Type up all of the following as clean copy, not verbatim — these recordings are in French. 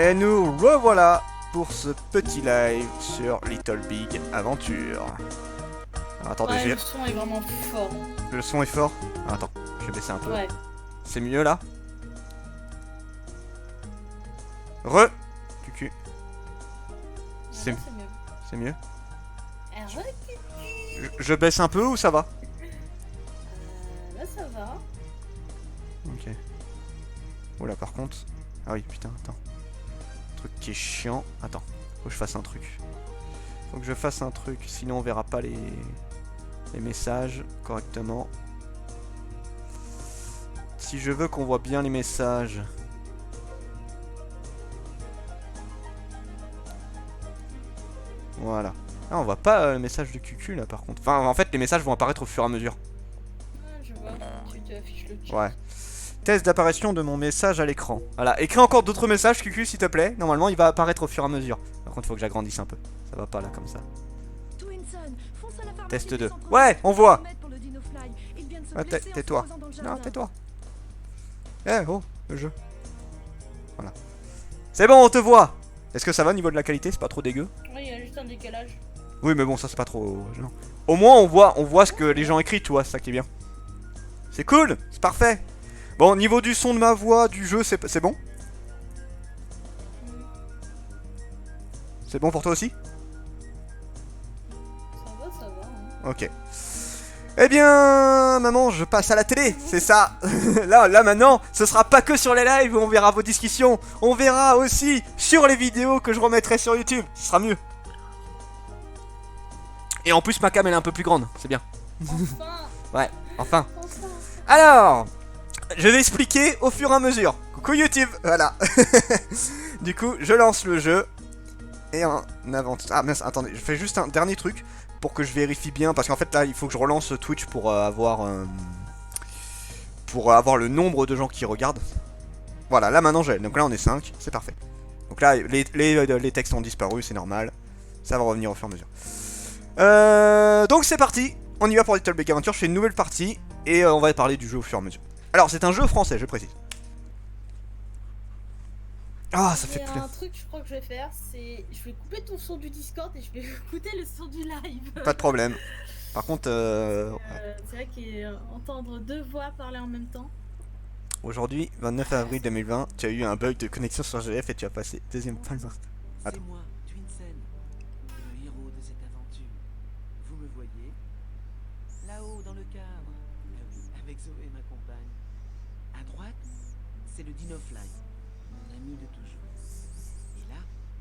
Et nous revoilà pour ce petit live sur Little Big Adventure. Alors, attendez, Ouais, le son est vraiment fort. le son est fort. Alors, attends, je vais baisser un peu. Ouais. C'est mieux là. Re Cucu. C'est Là, c'est mieux. c'est mieux. Ah, Je baisse un peu ou ça va? là, ça va. Ok. Oula, par contre. Ah oui, putain, attends. Truc qui est chiant. Attends, faut que je fasse un truc. Faut que je fasse un truc, sinon on verra pas les messages correctement. Si je veux qu'on voit bien les messages. Voilà. Ah, on voit pas le message de QQ là par contre. Enfin, en fait, les messages vont apparaître au fur et à mesure. Ah, je vois. Tu t'affiches le chat. Ouais. Test d'apparition de mon message à l'écran. Voilà, écris encore d'autres messages QQ s'il te plaît. Normalement, il va apparaître au fur et à mesure. Par contre, il faut que j'agrandisse un peu. Ça va pas là comme ça. Test 2. Ouais, on voit. Ah, tais-toi. Non, tais-toi. Eh, oh, le jeu. Voilà. C'est bon, on te voit. Est-ce que ça va au niveau de la qualité? C'est pas trop dégueu? Ouais, il y a juste un décalage. Oui, mais bon, ça c'est pas trop gênant. Au moins, on voit ce que les gens écrivent, tu vois, c'est ça qui est bien. C'est cool, c'est parfait. Bon, au niveau du son de ma voix, du jeu, c'est bon? C'est bon pour toi aussi? Ça va, hein. Ok. Eh bien, maman, je passe à la télé, c'est ça. Là, maintenant, ce sera pas que sur les lives où on verra vos discussions. On verra aussi sur les vidéos que je remettrai sur YouTube. Ce sera mieux. Et en plus, ma cam, elle est un peu plus grande, c'est bien. Enfin. Ouais, enfin. Enfin. Alors, je vais expliquer au fur et à mesure. Coucou YouTube, voilà. Du coup, je lance le jeu. Et en avant... Ah mince, attendez, je fais juste un dernier truc pour que je vérifie bien. Parce qu'en fait, là, il faut que je relance Twitch pour avoir le nombre de gens qui regardent. Voilà, là maintenant j'ai. Donc là, on est 5, c'est parfait. Donc là, les textes ont disparu, c'est normal. Ça va revenir au fur et à mesure. Donc c'est parti. On y va pour Little Big Adventure. Je fais une nouvelle partie. Et on va parler du jeu au fur et à mesure. Alors, c'est un jeu français, je précise. Ah, ça fait Et plaisir. un truc, je crois que je vais faire, c'est. Je vais couper ton son du Discord et je vais écouter le son du live. Pas de problème. Par contre, C'est vrai qu'entendre deux voix parler en même temps. aujourd'hui, 29 avril 2020, tu as eu un bug de connexion sur GF et tu as passé deuxième phase. C'est Attends. moi, Twinsen, le héros de cette aventure. Vous me voyez? Là-haut dans le cadre, avec Zoé ma compagne. À droite, c'est le Dinofly, mon ami de toujours. Et là,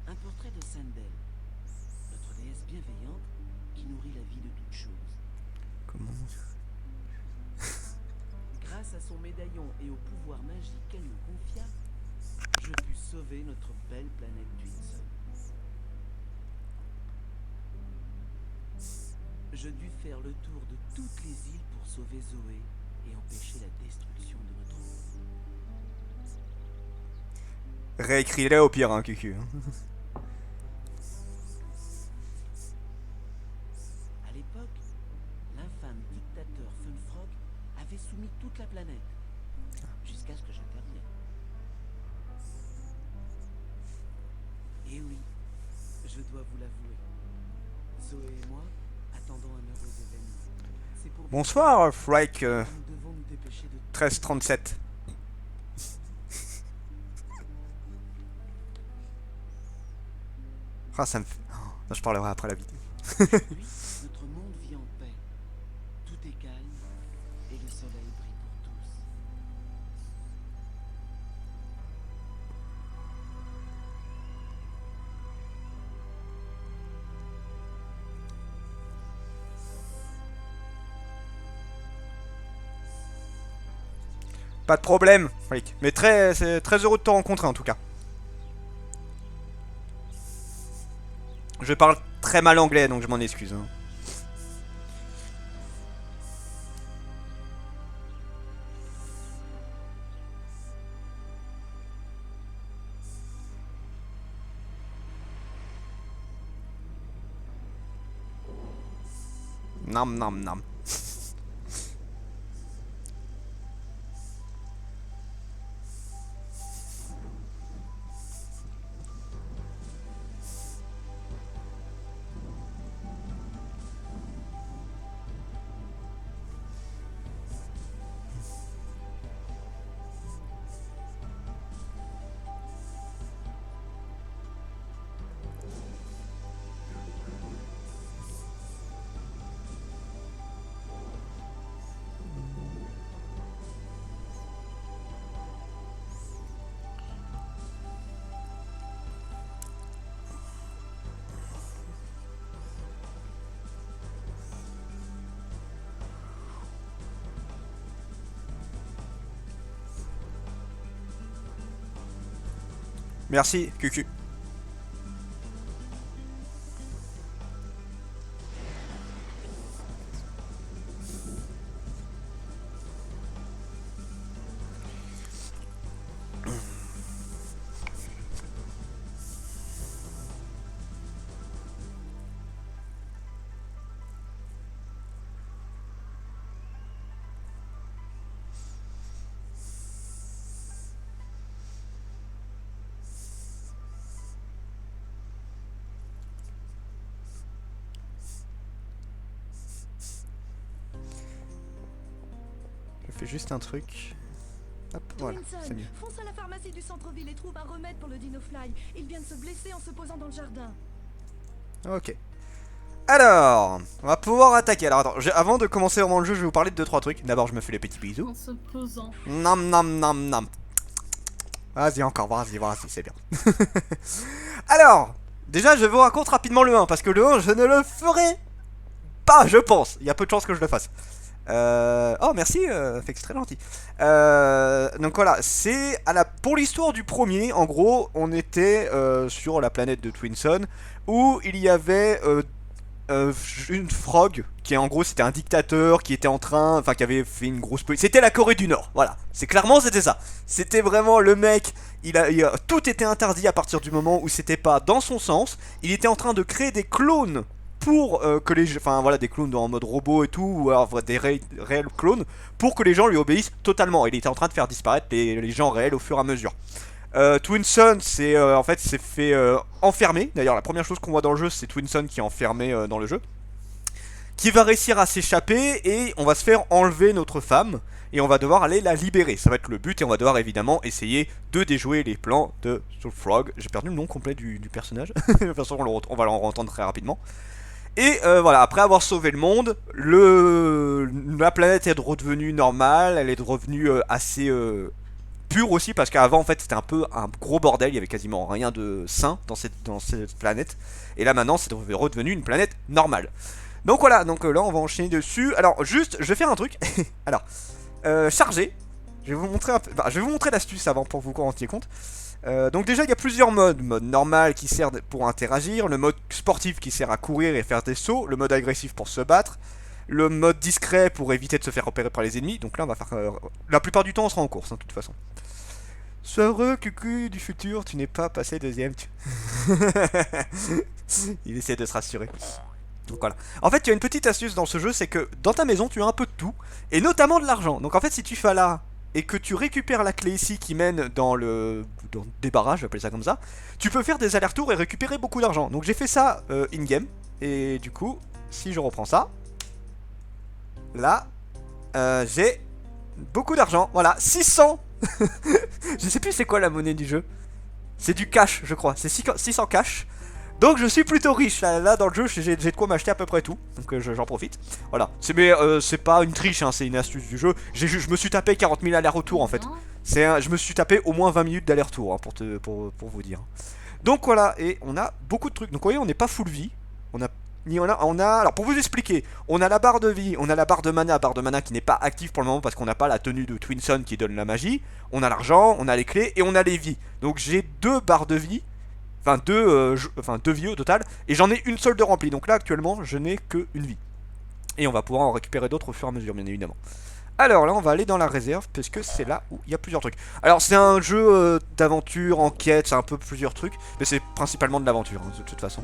un portrait de Sandel, notre déesse bienveillante qui nourrit la vie de toutes choses. Comment? Grâce à son médaillon et au pouvoir magique qu'elle me confia, je pus sauver notre belle planète Twinsen. Je dus faire le tour de toutes les îles pour sauver Zoé et empêcher la destruction de notre monde. Réécris-les au pire, hein, QQ. À l'époque, l'infâme dictateur Funfrock avait soumis toute la planète, jusqu'à ce que j'intervienne. Et oui, je dois vous l'avouer, Zoé et moi attendons un heureux événement. C'est pour Bonsoir, Frike nous devons nous dépêcher de 1337. Ah, ça me fait. Oh, je parlerai après la vidéo. aujourd'hui, notre monde vit en paix. Tout est calme et le soleil brille pour tous. Pas de problème, Frike. Mais c'est très heureux de te rencontrer en tout cas. Je parle très mal anglais, donc je m'en excuse. Hein. Nam nam nam. Merci, QQ. Je fais juste un truc. Hop, voilà, Twinson, c'est mieux. fonce à la pharmacie du centre-ville et trouve un remède pour le Dinofly. Il vient de se blesser en se posant dans le jardin. Ok. Alors, on va pouvoir attaquer. Alors attends, avant de commencer vraiment le jeu, je vais vous parler de 2-3 trucs. D'abord, je me fais les petits bisous. En se posant. Nam nam nam nam. Vas-y encore, vas-y, c'est bien. Alors, déjà, je vous raconte rapidement le 1, parce que le 1, je ne le ferai pas, je pense. Il y a peu de chances que je le fasse. Oh merci, fait très gentil. Donc voilà, c'est pour l'histoire du premier. En gros, on était sur la planète de Twinson où il y avait une frog qui en gros c'était un dictateur qui était en train, enfin qui avait fait une grosse politique. C'était la Corée du Nord, voilà. C'est clairement c'était ça. C'était vraiment le mec. Tout était interdit à partir du moment où c'était pas dans son sens. Il était en train de créer des clones pour que les, enfin voilà, des clones en mode robot et tout, ou alors des réels clones, pour que les gens lui obéissent totalement. Il était en train de faire disparaître les gens réels au fur et à mesure. Twinson, c'est en fait, s'est fait enfermer. D'ailleurs, la première chose qu'on voit dans le jeu, c'est Twinson qui est enfermé dans le jeu, qui va réussir à s'échapper et on va se faire enlever notre femme et on va devoir aller la libérer. Ça va être le but et on va devoir évidemment essayer de déjouer les plans de Soul Frog. J'ai perdu le nom complet du personnage. De toute façon, on va l'en entendre très rapidement. Et voilà, après avoir sauvé le monde, la planète est redevenue normale, elle est revenue assez pure aussi, parce qu'avant en fait c'était un peu un gros bordel, il y avait quasiment rien de sain dans cette planète. Et là maintenant c'est redevenu une planète normale. Donc voilà, donc là on va enchaîner dessus. Alors juste, je vais faire un truc. Alors, charger. Je vais vous montrer un peu, enfin, je vais vous montrer l'astuce avant pour que vous vous rendiez compte. Donc déjà il y a plusieurs modes. Mode normal qui sert pour interagir, le mode sportif qui sert à courir et faire des sauts, le mode agressif pour se battre, le mode discret pour éviter de se faire repérer par les ennemis. Donc là on va faire... la plupart du temps on sera en course hein, de toute façon. Sois heureux cucu du futur, tu n'es pas passé deuxième. Il essaie de se rassurer. Donc voilà. En fait il y a une petite astuce dans ce jeu, c'est que dans ta maison tu as un peu de tout, et notamment de l'argent. Donc en fait si tu fais là et que tu récupères la clé ici qui mène dans le débarras, je vais appeler ça comme ça, tu peux faire des allers-retours et récupérer beaucoup d'argent. Donc j'ai fait ça in-game, et du coup, si je reprends ça, là, j'ai beaucoup d'argent, voilà, 600. Je sais plus c'est quoi la monnaie du jeu. C'est du cash, je crois, c'est 600 cash. Donc je suis plutôt riche, là dans le jeu j'ai de quoi m'acheter à peu près tout. Donc j'en profite. Voilà, c'est pas une triche, hein, c'est une astuce du jeu. Je me suis tapé 40 000 allers-retours en fait. Je me suis tapé au moins 20 minutes d'aller-retour hein, pour vous dire. Donc voilà, et on a beaucoup de trucs. Donc vous voyez on n'est pas full vie. Alors pour vous expliquer, on a la barre de vie, on a la barre de mana qui n'est pas active pour le moment parce qu'on n'a pas la tenue de Twinson qui donne la magie. On a l'argent, on a les clés et on a les vies. Donc j'ai 2 barres de vie. Enfin deux vies au total. Et j'en ai une seule de remplie. Donc là actuellement je n'ai que une vie. Et on va pouvoir en récupérer d'autres au fur et à mesure bien évidemment. Alors là on va aller dans la réserve parce que c'est là où il y a plusieurs trucs. Alors c'est un jeu d'aventure, enquête, c'est un peu plusieurs trucs. Mais c'est principalement de l'aventure hein, de toute façon.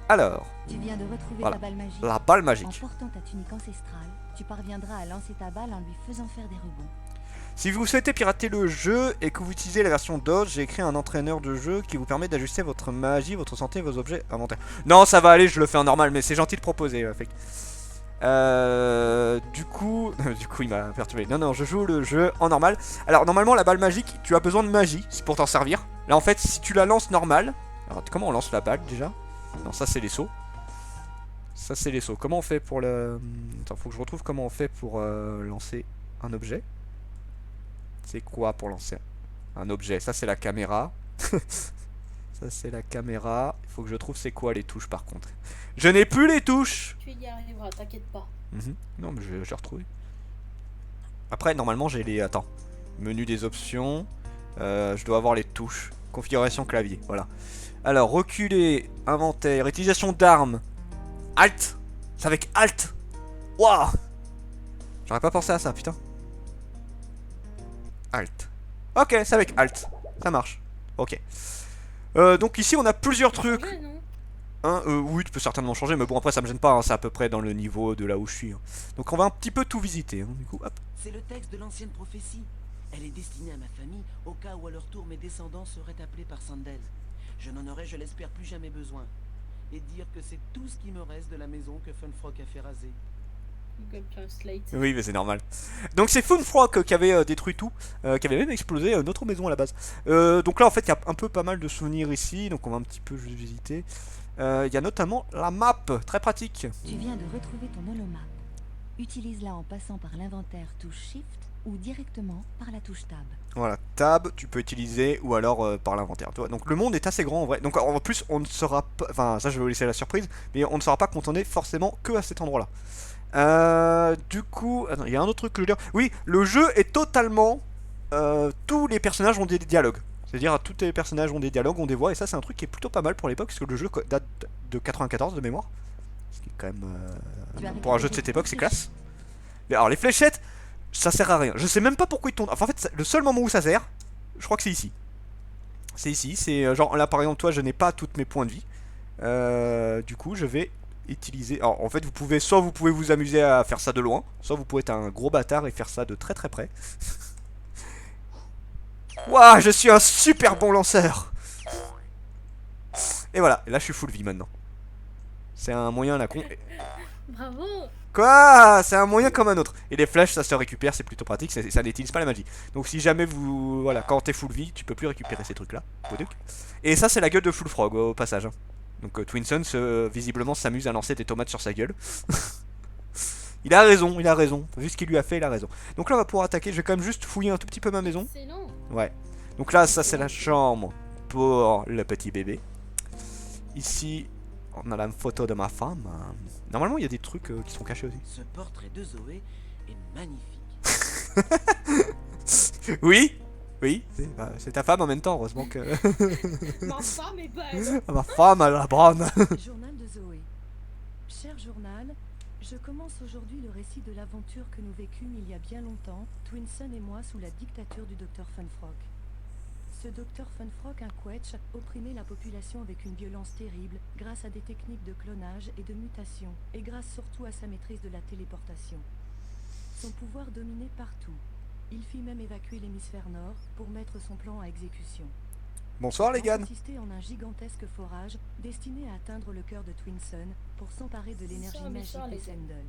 Alors, Tu viens de retrouver voilà, ta balle magique. la balle En magique. portant ta tunique ancestrale, tu parviendras à lancer ta balle en lui faisant faire des rebonds. Si vous souhaitez pirater le jeu et que vous utilisez la version Dodge, j'ai écrit un entraîneur de jeu qui vous permet d'ajuster votre magie, votre santé, vos objets inventaires. Non, ça va aller, je le fais en normal, mais c'est gentil de proposer. Du coup, il m'a perturbé. Non, je joue le jeu en normal. Alors normalement, la balle magique, tu as besoin de magie pour t'en servir. Là, en fait, si tu la lances normale, alors comment on lance la balle déjà? Non, ça c'est les sauts. Ça c'est les sauts. Comment on fait pour le... Attends, faut que je retrouve comment on fait pour lancer un objet. C'est quoi pour lancer un objet? Ça c'est la caméra. Ça c'est la caméra. Il faut que je trouve c'est quoi les touches par contre. Je n'ai plus les touches. Tu y arriveras, t'inquiète pas. Non mais j'ai retrouvé. Après normalement j'ai les... Attends. Menu des options. Je dois avoir les touches. Configuration clavier, voilà. Alors, reculer, inventaire, utilisation d'armes. Alt. C'est avec Alt. Waouh. J'aurais pas pensé à ça, putain. Alt. Ok, c'est avec Alt. Ça marche. Ok. Donc ici, on a plusieurs trucs. Changer, non Hein, oui, tu peux certainement changer, mais bon, après, ça me gêne pas. Hein, c'est à peu près dans le niveau de là où je suis. Hein. Donc, on va un petit peu tout visiter. Hein, du coup, hop. C'est le texte de l'ancienne prophétie. Elle est destinée à ma famille au cas où à leur tour mes descendants seraient appelés par Sandel. Je n'en aurai, je l'espère, plus jamais besoin. Et dire que c'est tout ce qui me reste de la maison que Funfrock a fait raser. Google Translate. Oui, mais c'est normal. Donc c'est Funfrock qui avait détruit tout, qui avait même explosé notre maison à la base. Donc là, en fait, il y a un peu pas mal de souvenirs ici, donc on va un petit peu juste visiter. Il y a notamment la map, très pratique. Tu viens de retrouver ton holomap. Utilise-la en passant par l'inventaire touche Shift ou directement par la touche Tab. Voilà, Tab, tu peux utiliser, ou alors par l'inventaire. Tu vois. Donc le monde est assez grand en vrai. Donc en plus, on ne sera pas... Enfin, ça je vais vous laisser la surprise, mais on ne sera pas cantonné forcément que à cet endroit-là. Du coup, attends, il y a un autre truc que je veux dire. Oui, le jeu est totalement... tous les personnages ont des dialogues. C'est-à-dire tous les personnages ont des dialogues, ont des voix, et ça c'est un truc qui est plutôt pas mal pour l'époque, parce que le jeu date de 94 de mémoire. Ce qui est quand même... pour un jeu de cette époque, c'est classe. Mais alors les fléchettes, ça sert à rien. Je sais même pas pourquoi ils tournent. Enfin en fait, le seul moment où ça sert, je crois que c'est ici. C'est ici, c'est genre là par exemple, toi je n'ai pas tous mes points de vie. Du coup, je vais utiliser... Alors en fait, soit vous pouvez vous amuser à faire ça de loin, soit vous pouvez être un gros bâtard et faire ça de très très près. Waouh, je suis un super bon lanceur. Et voilà, et là je suis full vie maintenant. C'est un moyen à la con. Bravo. Quoi? C'est un moyen comme un autre. Et les flèches, ça se récupère, c'est plutôt pratique, ça n'utilise pas la magie. Donc si jamais vous... Voilà, quand t'es full vie, tu peux plus récupérer ces trucs là. Et ça c'est la gueule de Full Frog au passage. Hein. Donc Twinson visiblement s'amuse à lancer des tomates sur sa gueule. Il a raison, il a raison. Vu ce qu'il lui a fait, il a raison. Donc là on va pouvoir attaquer, je vais quand même juste fouiller un tout petit peu ma maison. Excellent. Ouais. Donc là ça c'est la chambre pour le petit bébé. Ici on a la photo de ma femme. Normalement il y a des trucs qui sont cachés aussi. Ce portrait de Zoé est magnifique. Oui. Oui, c'est ta femme en même temps, heureusement que... Ma femme est belle. Ma femme, elle la brune. Journal de Zoé. Cher journal, je commence aujourd'hui le récit de l'aventure que nous vécûmes il y a bien longtemps, Twinson et moi, sous la dictature du docteur Funfrock. Ce docteur Funfrock, un Quetch, opprimait la population avec une violence terrible, grâce à des techniques de clonage et de mutation, et grâce surtout à sa maîtrise de la téléportation. Son pouvoir dominait partout. Il fit même évacuer l'hémisphère nord pour mettre son plan à exécution. Bonsoir les gars. Consistait en un gigantesque forage destiné à atteindre le cœur de Twinson pour s'emparer de l'énergie magique des Sendel.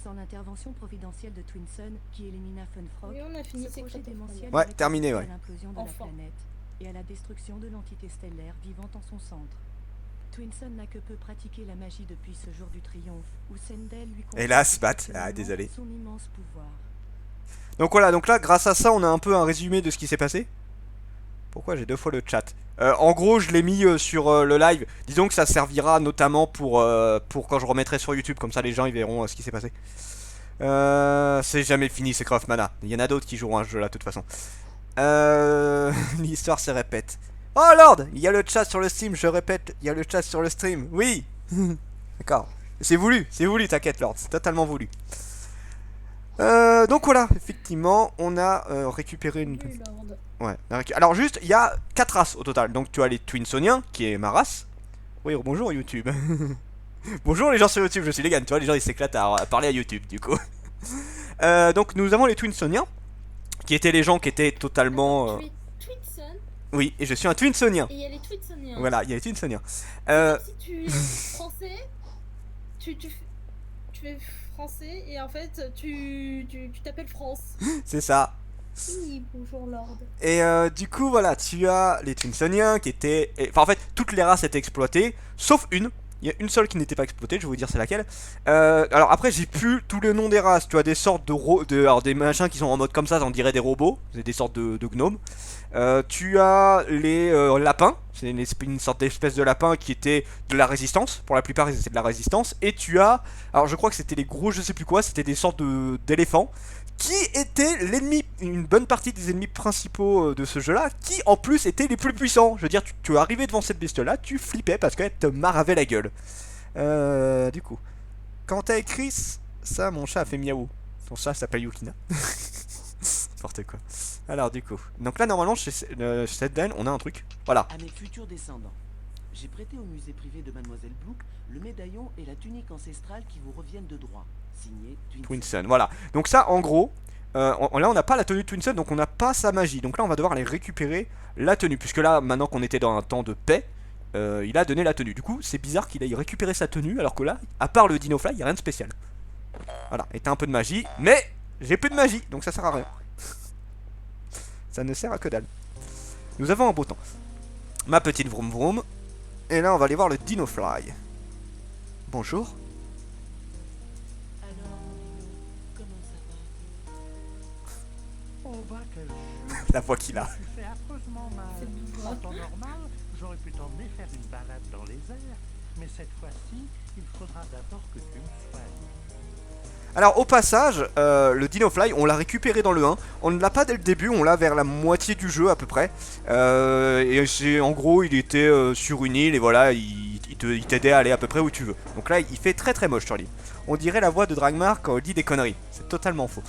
Sans l'intervention providentielle de Twinson qui élimina Funfrock, Oui, on a fini ce ces projet crêpes. démentiel Ouais, aurait terminé, conduit ouais. à l'implosion de Enfin. la planète et à la destruction de l'entité stellaire vivant en son centre. Twinson n'a que peu pratiqué la magie depuis ce jour du triomphe où Sendel lui confie Hélas, Bat. exceptionnellement Ah, désolé. son immense pouvoir. Donc voilà, donc là, grâce à ça, on a un peu un résumé de ce qui s'est passé. Pourquoi j'ai deux fois le chat? En gros, je l'ai mis sur le live. Disons que ça servira notamment pour quand je remettrai sur YouTube. Comme ça, les gens ils verront ce qui s'est passé. C'est jamais fini, c'est Craft Mana. Il y en a d'autres qui joueront à ce jeu-là, de toute façon. L'histoire se répète. Oh Lord, il y a le chat sur le stream, je répète, il y a le chat sur le stream. Oui. D'accord. C'est voulu, t'inquiète Lord, c'est totalement voulu. Donc voilà, effectivement, on a récupéré une... Oui, Lord. Ouais. Alors juste, il y a 4 races au total. Donc tu as les Twinsoniens, qui est ma race. Oui, bonjour YouTube. Bonjour les gens sur YouTube, je suis Legan. Tu vois, les gens ils s'éclatent à parler à YouTube du coup. Donc nous avons les Twinsoniens, qui étaient les gens qui étaient totalement... Tu es Twinson Oui, et je suis un Twinsonien. et il y a les Twinsoniens. Voilà, il y a les Twinsoniens. Si tu es français, tu es français et en fait tu t'appelles France. C'est ça. Oui, bonjour Lord. Et du coup, voilà, tu as les Twinsoniens qui étaient... Enfin, en fait, toutes les races étaient exploitées, sauf une. Il y a une seule qui n'était pas exploitée, je vais vous dire c'est laquelle. Alors après, j'ai plus tous les noms des races. Tu as des sortes alors des machins qui sont en mode comme ça, on dirait des robots. C'est des sortes de gnomes. Tu as les lapins. C'est une sorte d'espèce de lapin qui était de la résistance. Pour la plupart, ils étaient de la résistance. Et tu as... Alors je crois que c'était les gros, je sais plus quoi. C'était des sortes d'éléphants qui était l'ennemi, une bonne partie des ennemis principaux de ce jeu-là, qui en plus étaient les plus puissants. Je veux dire, tu arrivais devant cette bestiole-là, tu flippais parce qu'elle te maravait la gueule. Du coup, quand t'as écrit ça, mon chat a fait miaou. Ton chat s'appelle Yukina. N'importe quoi. Alors du coup, donc là normalement chez cette dame, on a un truc. Voilà. À mes futurs descendants, j'ai prêté au musée privé de Mademoiselle Blue le médaillon et la tunique ancestrale qui vous reviennent de droit. Signé Twinsen, voilà. Donc ça, en gros, là on n'a pas la tenue de Twinsen, donc on n'a pas sa magie. Donc là on va devoir aller récupérer la tenue, puisque là, maintenant qu'on était dans un temps de paix, il a donné la tenue. Du coup, c'est bizarre qu'il aille récupérer sa tenue, alors que là, à part le Dinofly, il n'y a rien de spécial. Voilà, et t'as un peu de magie, mais j'ai plus de magie, donc ça sert à rien. Ça ne sert à que dalle. Nous avons un beau temps. Ma petite vroom vroom. Et là, on va aller voir le Dinofly. Bonjour. Alors, comment ça va? On va quel La voix qu'il a. tu fais affreusement mal. C'est bizarre. En temps normal, j'aurais pu t'emmener faire une balade dans les airs, mais cette fois-ci, il faudra d'abord que tu me soignes. Alors au passage, le Dinofly, on l'a récupéré dans le 1. On ne l'a pas dès le début, on l'a vers la moitié du jeu à peu près. Et c'est en gros, il était sur une île et voilà, il t'aidait à aller à peu près où tu veux. Donc là, il fait très très moche sur l'île. On dirait la voix de Dragmar quand il dit des conneries. C'est totalement faux.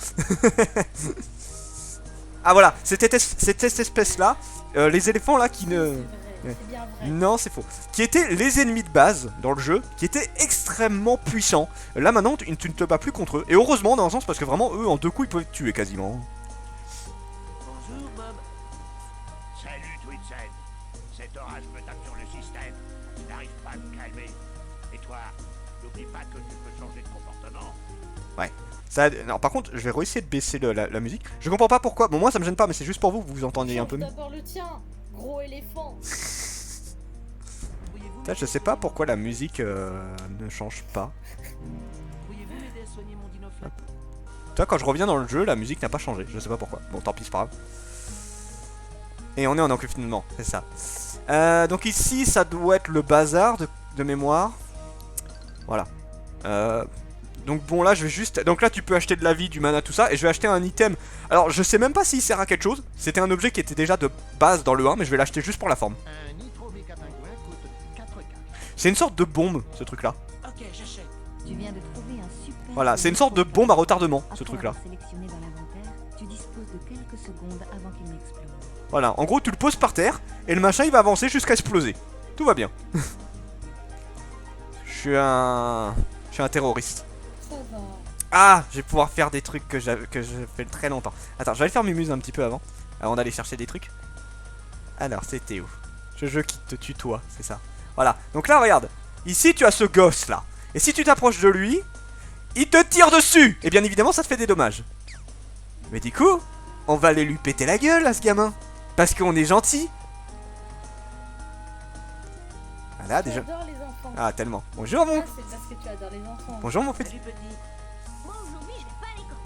Ah voilà, c'était cette espèce-là, les éléphants là qui ne... C'est vrai, c'est bien vrai. Non, c'est faux. Qui étaient les ennemis de base dans le jeu, qui étaient extrêmement puissants. Là maintenant, tu ne te bats plus contre eux. Et heureusement, dans un sens, parce que vraiment, eux, en 2 coups, ils peuvent te tuer quasiment. Bonjour, Bob. Salut Twinsen. Cet orage me tape sur le système. Je n'arrive pas à me calmer. Et toi, n'oublie pas que tu peux changer de comportement. Ça, non, par contre, je vais réessayer de baisser la musique. Je comprends pas pourquoi. Bon, moi, ça me gêne pas, mais c'est juste pour vous, vous entendiez un peu mieux. D'abord le tien, gros éléphant. Pourriez-vous Putain, je sais pas pourquoi la musique ne change pas. Pourriez-vous m'aider à soigner mon Dinofly? Toi, quand je reviens dans le jeu, la musique n'a pas changé. Je sais pas pourquoi. Bon, tant pis, c'est pas grave. Et on est en confinement, c'est ça. Donc ici, ça doit être le bazar de mémoire. Voilà. Donc bon, là, je vais juste... Donc là, tu peux acheter de la vie, du mana, tout ça. Et je vais acheter un item. Alors, je sais même pas s'il sert à quelque chose. C'était un objet qui était déjà de base dans le 1, mais je vais l'acheter juste pour la forme. Un nitro-méca-pingouin coûte 4K. C'est une sorte de bombe, ce truc-là. Ok, j'achète. Tu viens de trouver un super... Voilà, c'est une sorte de bombe à retardement, ce Après truc-là. avoir sélectionné dans l'inventaire, tu disposes de quelques secondes avant qu'il n'explose. Voilà, en gros, tu le poses par terre, et le machin, il va avancer jusqu'à exploser. Tout va bien. Je suis un terroriste. Ça va. Ah, je vais pouvoir faire des trucs que je fais très longtemps. Attends, je vais aller faire mes muses un petit peu avant d'aller chercher des trucs. Alors, c'était où? Ce jeu qui te tutoie, c'est ça. Voilà, donc là, regarde. Ici, tu as ce gosse là. Et si tu t'approches de lui, il te tire dessus. Et bien évidemment, ça te fait des dommages. Mais du coup, on va aller lui péter la gueule à ce gamin. Parce qu'on est gentil. Voilà, déjà. J'adore les enfants. Ah, tellement. Bonjour, mon. Ah, c'est parce que tu adores les enfants. Bonjour, mon petit. Salut, petit. Moi aujourd'hui je vais pas à l'école.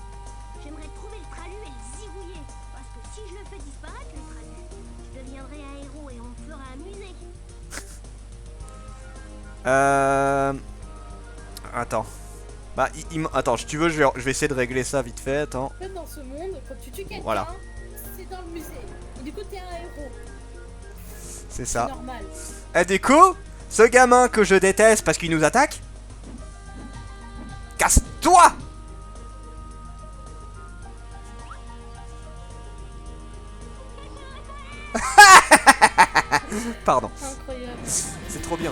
J'aimerais trouver le tralu et le zigouiller. Parce que si je le fais disparaître le tralu, je deviendrai un héros et on me fera un musée. Attends. Bah, attends, si tu veux, je vais essayer de régler ça vite fait. Attends. En fait, dans ce monde, quand tu tues quelqu'un, Voilà. c'est dans le musée. Et du coup, t'es un héros. C'est C'est ça. normal. Et du coup, ce gamin que je déteste parce qu'il nous attaque. Casse-toi! Pardon, Incroyable. c'est trop bien.